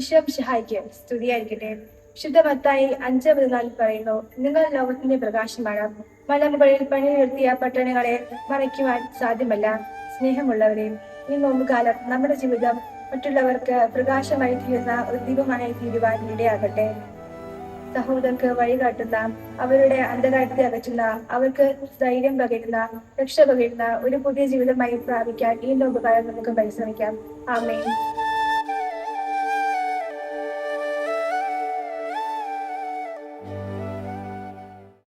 ഈശോ സഹായിക്ക് സ്തുതിയായിരിക്കട്ടെ. വിശുദ്ധ മത്തായി 5:14 പറയുന്നു, നിങ്ങൾ ലോകത്തിന്റെ പ്രകാശമാണ്. മലമുകളിൽ പണി നിർത്തിയ പട്ടണങ്ങളെ മറയ്ക്കുവാൻ സാധ്യമല്ല. സ്നേഹമുള്ളവരെ, ഈ നോമ്പുകാലം നമ്മുടെ ജീവിതം മറ്റുള്ളവർക്ക് പ്രകാശമായി തീരുന്ന ഒരു ദീപമായി തീരുവാൻ ഇടയാകട്ടെ. സഹോദരർക്ക് വഴികാട്ടുന്ന, അവരുടെ അന്ധകാരത്തെ അകറ്റുന്ന, അവർക്ക് ധൈര്യം പകരുന്ന, രക്ഷ പകരുന്ന ഒരു പുതിയ ജീവിതമായി പ്രാപിക്കാൻ ഈ നോമ്പുകാലം നമുക്ക് പരിശ്രമിക്കാം. ആമേൻ.